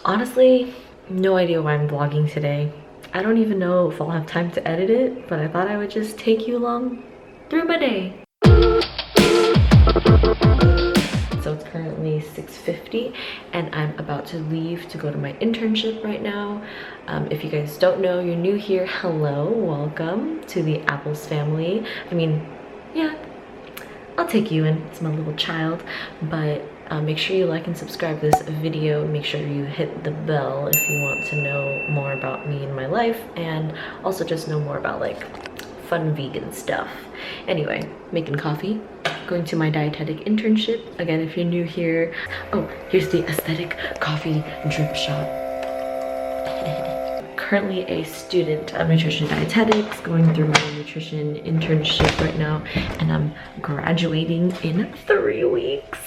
Honestly, no idea why I'm vlogging today. I don't even know if I'll have time to edit it, but I thought I would just take you along through my day. So it's currently 6:50 and I'm about to leave to go to my internship right now. If you guys don't know, you're new here, hello, welcome to the Apples family. I mean, yeah, I'll take you in, it's my little child, but make sure you like and subscribe this video. Make sure you hit the bell if you want to know more about me and my life, and also just know more about like fun vegan stuff. Anyway, making coffee, going to my dietetic internship. Again, if you're new here, oh, here's the aesthetic coffee drip shot. Currently a student of nutrition dietetics, going through my nutrition internship right now, and I'm graduating in 3 weeks.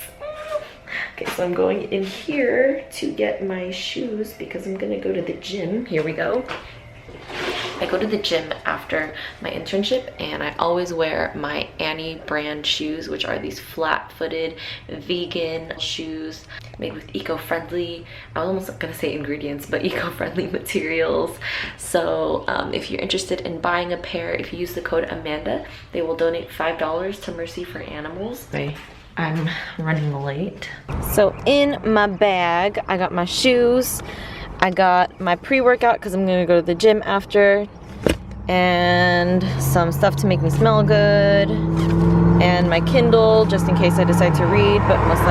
Okay, so I'm going in here to get my shoes because I'm gonna go to the gym. Here we go. I go to the gym after my internship and I always wear my Annie brand shoes, which are these flat-footed vegan shoes made with eco-friendly, I was almost gonna say ingredients, but eco-friendly materials. So if you're interested in buying a pair, if you use the code Amanda, they will donate $5 to Mercy for Animals. I'm running late. So in my bag, I got my shoes, I got my pre-workout because I'm gonna go to the gym after, and some stuff to make me smell good, and my Kindle just in case I decide to read, but most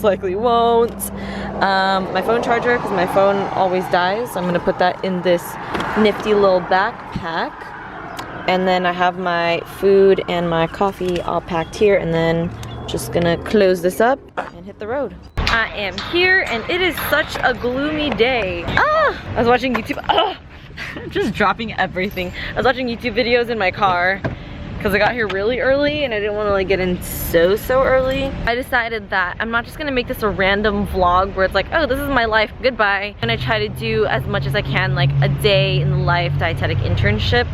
likely won't. My phone charger because my phone always dies, so I'm gonna put that in this nifty little backpack. And then I have my food and my coffee all packed here, and then just gonna close this up and hit the road. I am here and it is such a gloomy day. I was watching YouTube. I'm just dropping everything. I was watching YouTube videos in my car because I got here really early and I didn't want to like get in so early. I decided that I'm not just gonna make this a random vlog where it's like, oh, this is my life, goodbye. And I try to do as much as I can, like a day in the life dietetic internship.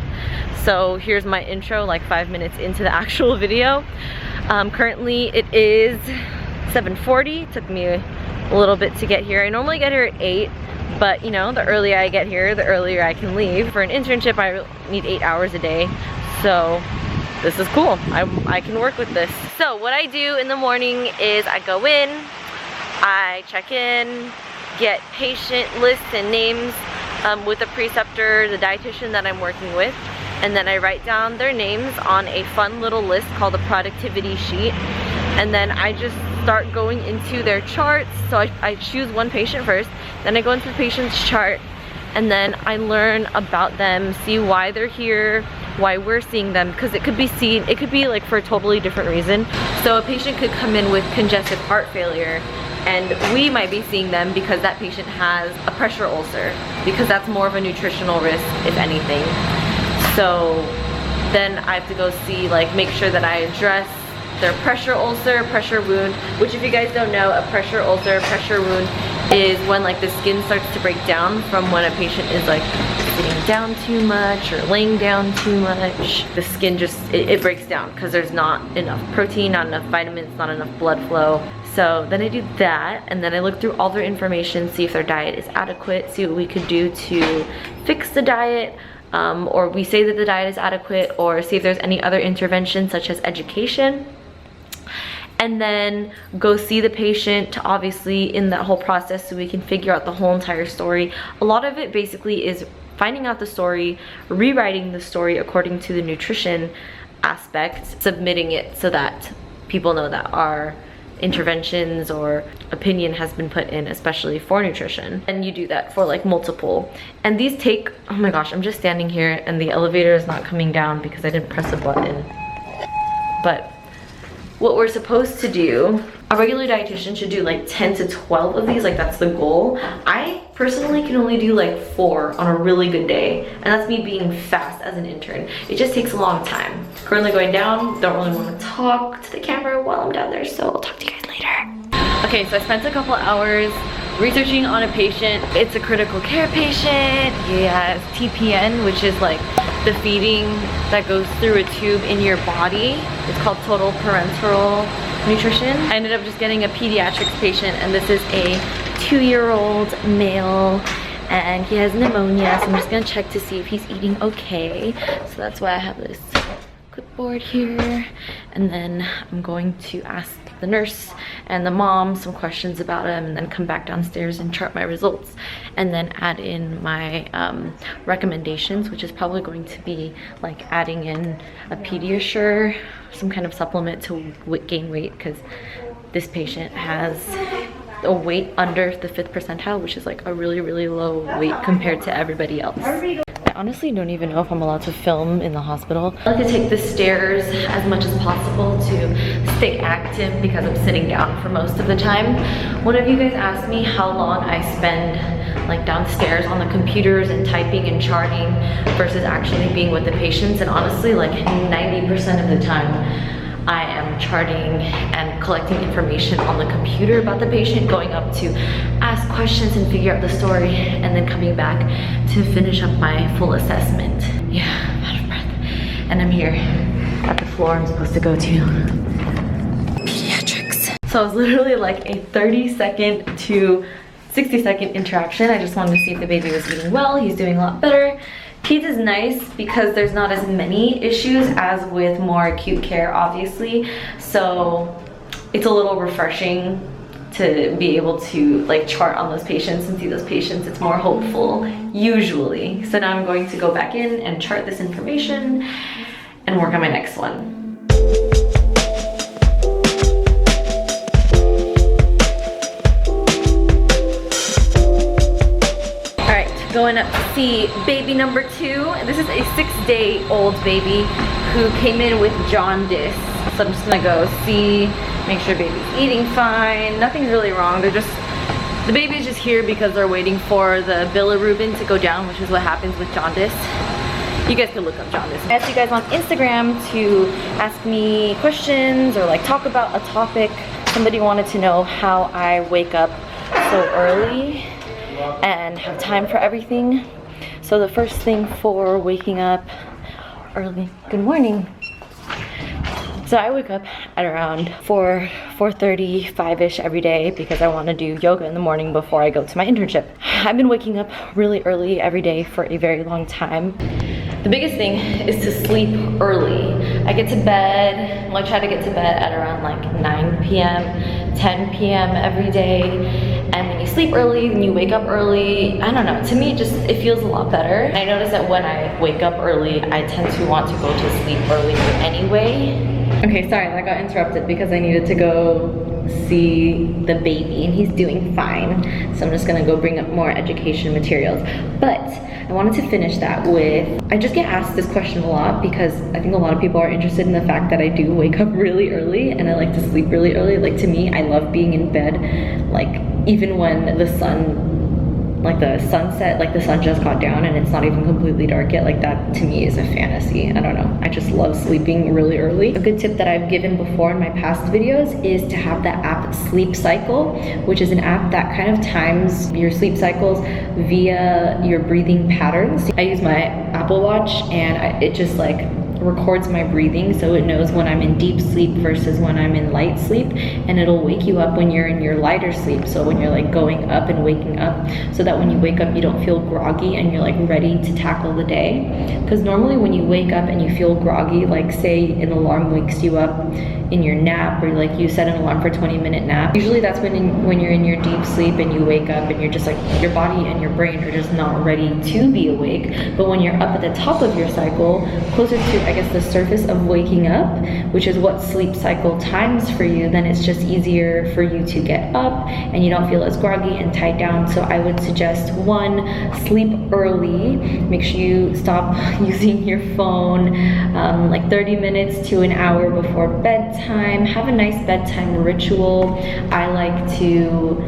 So here's my intro, like 5 minutes into the actual video. Currently it is 7:40. Took me a little bit to get here. I normally get here at 8, but you know, the earlier I get here, the earlier I can leave. For an internship, I need 8 hours a day. So this is cool. I can work with this. So what I do in the morning is I go in, I check in, get patient lists and names with the preceptor, the dietitian that I'm working with, and then I write down their names on a fun little list called a productivity sheet, and then I just start going into their charts. So I choose one patient first, then I go into the patient's chart, and then I learn about them, see why they're here, why we're seeing them, because it could be like for a totally different reason. So a patient could come in with congestive heart failure and we might be seeing them because that patient has a pressure ulcer, because that's more of a nutritional risk, if anything. So then I have to go see, like, make sure that I address their pressure ulcer, pressure wound, which if you guys don't know, a pressure ulcer, pressure wound is when like the skin starts to break down from when a patient is like sitting down too much or laying down too much. The skin just, it breaks down because there's not enough protein, not enough vitamins, not enough blood flow. So then I do that, and then I look through all their information, see if their diet is adequate, see what we could do to fix the diet, or we say that the diet is adequate, or see if there's any other intervention such as education. And then go see the patient, obviously, in that whole process so we can figure out the whole entire story. A lot of it basically is finding out the story, rewriting the story according to the nutrition aspect, submitting it so that people know that our interventions or opinion has been put in, especially for nutrition. And you do that for like multiple. And these take, oh my gosh, I'm just standing here and the elevator is not coming down because I didn't press a button. But what we're supposed to do, a regular dietitian should do like 10 to 12 of these, like that's the goal. I personally can only do like 4 on a really good day, and that's me being fast as an intern. It just takes a long time. Currently going down, don't really want to talk to the camera while I'm down there, so I'll talk to you guys later. Okay, so I spent a couple hours researching on a patient. It's a critical care patient. He has TPN, which is like the feeding that goes through a tube in your body. It's called total parenteral nutrition. I ended up just getting a pediatrics patient, and this is a 2-year-old male, and he has pneumonia, so I'm just gonna check to see if he's eating okay. So that's why I have this clipboard here, and then I'm going to ask the nurse and the mom some questions about him, and then come back downstairs and chart my results, and then add in my recommendations, which is probably going to be like adding in a Pediasure, some kind of supplement to gain weight, because this patient has a weight under the 5th percentile, which is like a really, really low weight compared to everybody else. I honestly don't even know if I'm allowed to film in the hospital. I like to take the stairs as much as possible to stay active because I'm sitting down for most of the time. One of you guys asked me how long I spend like downstairs on the computers and typing and charting versus actually being with the patients, and honestly like 90% of the time I am charting and collecting information on the computer about the patient, going up to ask questions and figure out the story, and then coming back to finish up my full assessment. Yeah, I'm out of breath. And I'm here at the floor I'm supposed to go to. Pediatrics. So it was literally like a 30-second to 60-second interaction. I just wanted to see if the baby was eating well. He's doing a lot better. Peds is nice because there's not as many issues as with more acute care, obviously. So it's a little refreshing to be able to like chart on those patients and see those patients. It's more hopeful, usually. So now I'm going to go back in and chart this information and work on my next one. Going up to see baby number 2. This is a 6-day-old baby who came in with jaundice. So I'm just gonna go see, make sure baby's eating fine. Nothing's really wrong. They're just, the baby's just here because they're waiting for the bilirubin to go down, which is what happens with jaundice. You guys can look up jaundice. I asked you guys on Instagram to ask me questions or like talk about a topic. Somebody wanted to know how I wake up so early and have time for everything. So the first thing for waking up early, good morning. So I wake up at around 4:30, 5-ish every day because I want to do yoga in the morning before I go to my internship. I've been waking up really early every day for a very long time. The biggest thing is to sleep early. I get to bed, I try to get to bed at around like 9 p.m., 10 p.m. every day. And when you sleep early, then you wake up early. I don't know, to me it feels a lot better. I notice that when I wake up early, I tend to want to go to sleep earlier anyway. Okay, sorry, that got interrupted because I needed to go see the baby and he's doing fine. So I'm just gonna go bring up more education materials. But I wanted to finish that with, I just get asked this question a lot because I think a lot of people are interested in the fact that I do wake up really early and I like to sleep really early. Like to me, I love being in bed, like even when the sun, like the sunset, like the sun just got down and it's not even completely dark yet, like that to me is a fantasy. I don't know, I just love sleeping really early. A good tip that I've given before in my past videos is to have the app Sleep Cycle, which is an app that kind of times your sleep cycles via your breathing patterns. I use my Apple Watch and it just like records my breathing, so it knows when I'm in deep sleep versus when I'm in light sleep, and it'll wake you up when you're in your lighter sleep, so when you're like going up and waking up, so that when you wake up you don't feel groggy and you're like ready to tackle the day. Because normally when you wake up and you feel groggy, like say an alarm wakes you up in your nap, or like you set an alarm for a 20-minute nap, usually that's when you're in your deep sleep and you wake up and you're just like, your body and your brain are just not ready to be awake. But when you're up at the top of your cycle, closer to, I guess, the surface of waking up, which is what Sleep Cycle times for you, then it's just easier for you to get up and you don't feel as groggy and tied down. So I would suggest 1, sleep early. Make sure you stop using your phone like 30 minutes to an hour before bedtime. Have a nice bedtime ritual. I like to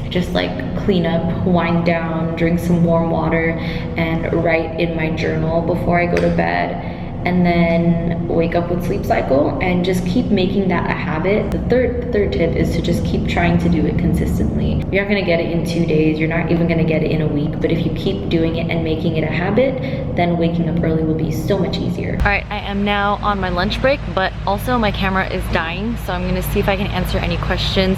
just like clean up, wind down, drink some warm water, and write in my journal before I go to bed. and then wake up with sleep cycle, and just keep making that a habit. The third tip is to just keep trying to do it consistently. You're not gonna get it in 2 days, you're not even gonna get it in a week, but if you keep doing it and making it a habit, then waking up early will be so much easier. All right, I am now on my lunch break, but also my camera is dying, so I'm gonna see if I can answer any questions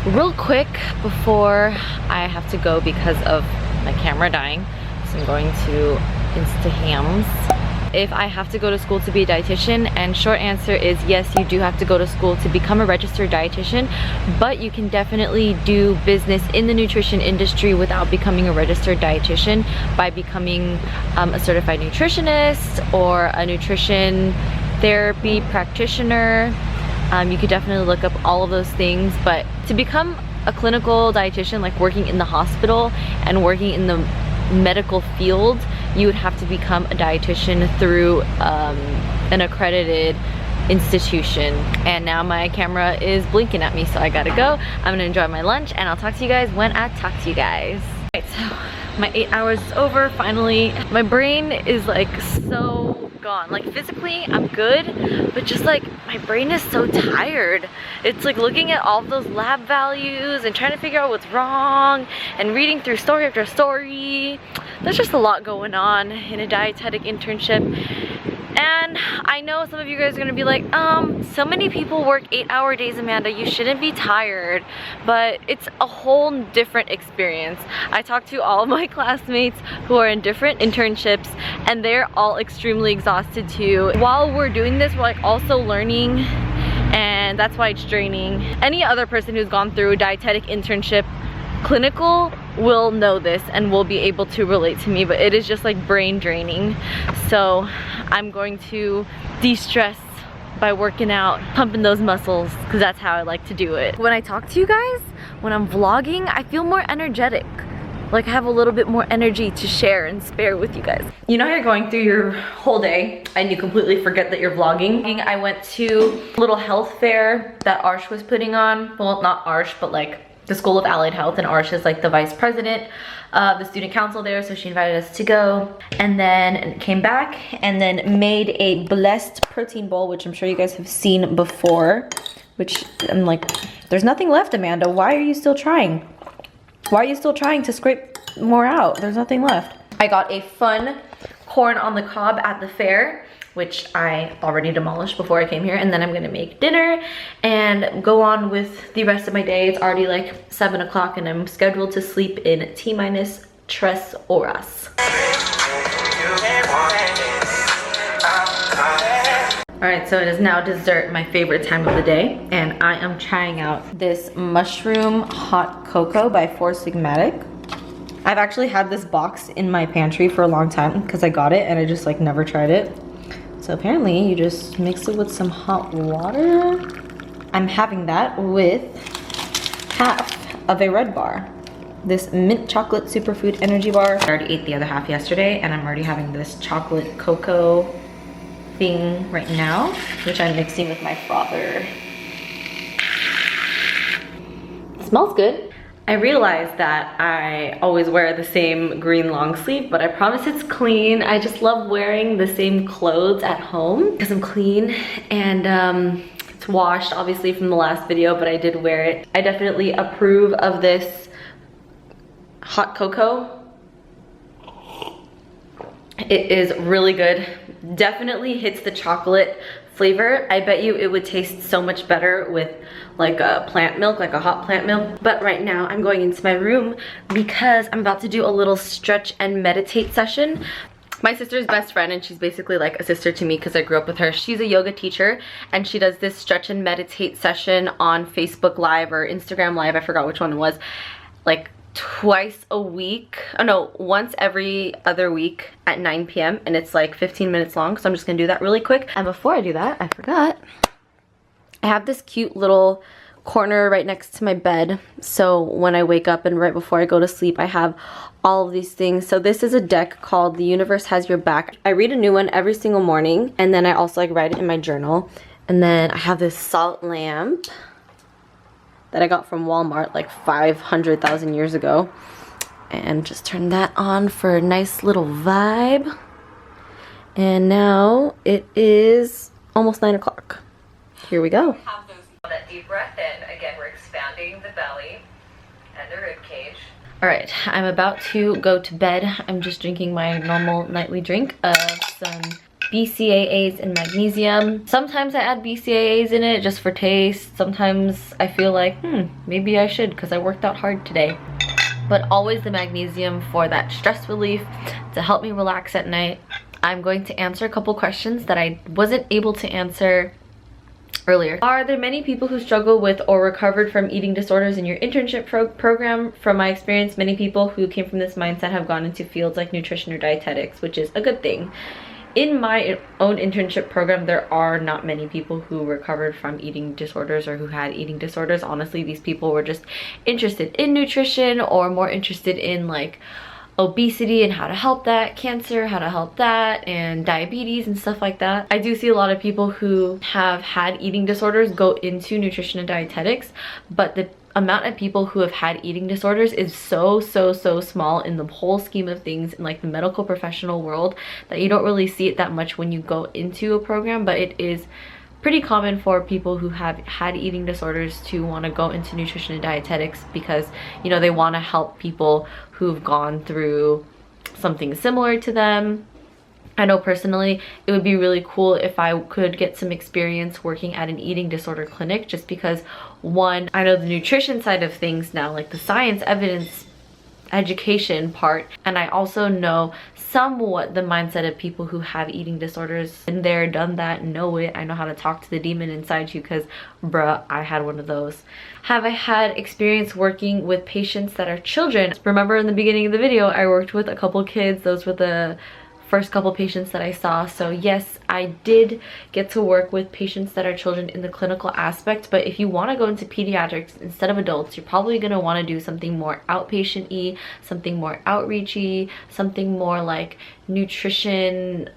real quick before I have to go because of my camera dying. So I'm going to Instahams. If I have to go to school to be a dietitian, and short answer is yes, you do have to go to school to become a registered dietitian, but you can definitely do business in the nutrition industry without becoming a registered dietitian by becoming a certified nutritionist or a nutrition therapy practitioner. You could definitely look up all of those things, but to become a clinical dietitian, like working in the hospital and working in the medical field, you would have to become a dietitian through an accredited institution. And now my camera is blinking at me, so I gotta go. I'm gonna enjoy my lunch, and I'll talk to you guys when I talk to you guys. Alright, so my 8 hours is over, finally. My brain is like so gone. Like physically I'm good, but just like my brain is so tired. It's like looking at all those lab values and trying to figure out what's wrong and reading through story after story. There's just a lot going on in a dietetic internship. And I know some of you guys are gonna be like, so many people work 8-hour days, Amanda, you shouldn't be tired. But it's a whole different experience. I talked to all of my classmates who are in different internships, and they're all extremely exhausted too. While we're doing this, we're like also learning, and that's why it's draining. Any other person who's gone through a dietetic internship clinical will know this and will be able to relate to me, but it is just like brain draining. So I'm going to de-stress by working out, pumping those muscles, because that's how I like to do it. When I talk to you guys, when I'm vlogging, I feel more energetic. Like I have a little bit more energy to share and spare with you guys. You know how you're going through your whole day and you completely forget that you're vlogging? I went to a little health fair that Arsh was putting on. Well, not Arsh, but like the School of Allied Health, and Arsh is like the vice president of the student council there, so she invited us to go, and then came back and then made a blessed protein bowl, which I'm sure you guys have seen before, which I'm like, there's nothing left, Amanda. Why are you still trying? Why are you still trying to scrape more out? There's nothing left. I got a fun corn on the cob at the fair, which I already demolished before I came here, and then I'm gonna make dinner and go on with the rest of my day. It's already like 7 o'clock and I'm scheduled to sleep in T-minus 3 horas. Alright, so it is now dessert, my favorite time of the day, and I am trying out this mushroom hot cocoa by 4 Sigmatic. I've actually had this box in my pantry for a long time because I got it and I just like never tried it. So apparently you just mix it with some hot water. I'm having that with half of a Red Bar. This mint chocolate superfood energy bar. I already ate the other half yesterday, and I'm already having this chocolate cocoa thing right now, which I'm mixing with my frother. It smells good. I realized that I always wear the same green long sleeve, but I promise it's clean. I just love wearing the same clothes at home because I'm clean, and it's washed obviously from the last video, but I did wear it. I definitely approve of this hot cocoa. It is really good. Definitely hits the chocolate flavor. I bet you it would taste so much better with like a plant milk, like a hot plant milk. But right now I'm going into my room because I'm about to do a little stretch and meditate session. My sister's best friend, and she's basically like a sister to me because I grew up with her. She's a yoga teacher, and she does this stretch and meditate session on Facebook Live or Instagram Live, I forgot which one it was, like twice a week. Oh no, once every other week at 9 p.m. and it's like 15 minutes long, so I'm just gonna do that really quick. And before I do that, I forgot, I have this cute little corner right next to my bed, so when I wake up and right before I go to sleep, I have all of these things. So this is a deck called The Universe Has Your Back. I read a new one every single morning, and then I also like write it in my journal. And then I have this salt lamp that I got from Walmart like 500,000 years ago, and just turn that on for a nice little vibe. And now it is almost 9 o'clock. Here we go. Have that deep breath in. Again, we're expanding the belly and the rib cage. Alright, I'm about to go to bed. I'm just drinking my normal nightly drink of some BCAAs and magnesium. Sometimes I add BCAAs in it just for taste. Sometimes I feel like, maybe I should because I worked out hard today. But always the magnesium for that stress relief, to help me relax at night. I'm going to answer a couple questions that I wasn't able to answer earlier. Are there many people who struggle with or recovered from eating disorders in your internship program? From my experience, many people who came from this mindset have gone into fields like nutrition or dietetics, which is a good thing. In my own internship program, there are not many people who recovered from eating disorders or who had eating disorders. Honestly, these people were just interested in nutrition or more interested in like obesity and how to help that, cancer, how to help that, and diabetes and stuff like that. I do see a lot of people who have had eating disorders go into nutrition and dietetics, but the amount of people who have had eating disorders is so small in the whole scheme of things in like the medical professional world that you don't really see it that much when you go into a program. But it is pretty common for people who have had eating disorders to want to go into nutrition and dietetics because, you know, they want to help people who've gone through something similar to them. I know personally it would be really cool if I could get some experience working at an eating disorder clinic, just because, one, I know the nutrition side of things now, like the science, evidence, education part, and I also know somewhat the mindset of people who have eating disorders. Been there, done that, know it. I know how to talk to the demon inside you because, bruh, I had one of those. Have I had experience working with patients that are children? Remember in the beginning of the video, I worked with a couple kids. Those were the first couple patients that I saw. So yes, I did get to work with patients that are children in the clinical aspect, but if you want to go into pediatrics instead of adults, you're probably going to want to do something more outpatient-y, something more outreach-y, something more like nutrition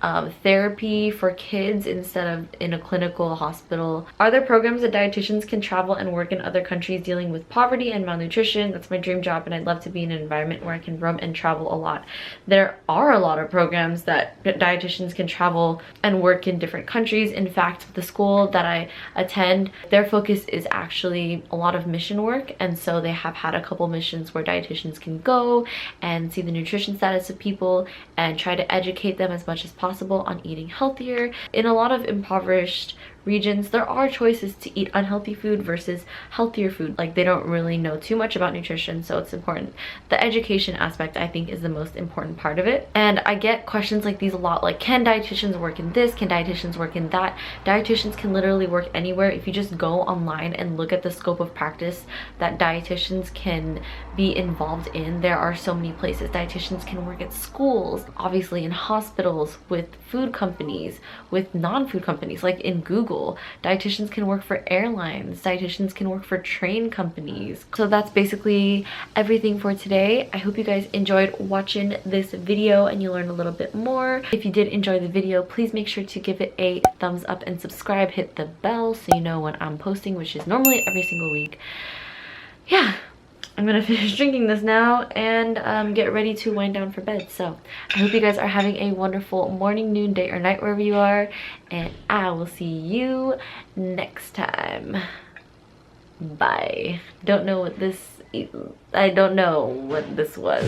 therapy for kids instead of in a clinical hospital. Are there programs that dietitians can travel and work in other countries dealing with poverty and malnutrition? That's my dream job, and I'd love to be in an environment where I can roam and travel a lot. There are a lot of programs that dietitians can travel and work in different countries. In fact, the school that I attend, their focus is actually a lot of mission work, and so they have had a couple missions where dietitians can go and see the nutrition status of people and try to educate them as much as possible on eating healthier. In a lot of impoverished regions, there are choices to eat unhealthy food versus healthier food. Like, they don't really know too much about nutrition, so it's important. The education aspect, I think, is the most important part of it. And I get questions like these a lot, like, can dietitians work in this? Can dietitians work in that? Dietitians can literally work anywhere. If you just go online and look at the scope of practice that dietitians can be involved in, there are so many places. Dietitians can work at schools, obviously in hospitals, with food companies, with non-food companies, like in Google. Dietitians can work for airlines. Dietitians can work for train companies. So that's basically everything for today. I hope you guys enjoyed watching this video and you learned a little bit more. If you did enjoy the video, please make sure to give it a thumbs up and subscribe. Hit the bell so you know when I'm posting, which is normally every single week. Yeah, I'm gonna finish drinking this now and get ready to wind down for bed. So I hope you guys are having a wonderful morning, noon, day, or night wherever you are, and I will see you next time. Bye. Don't know what this, I don't know what this was.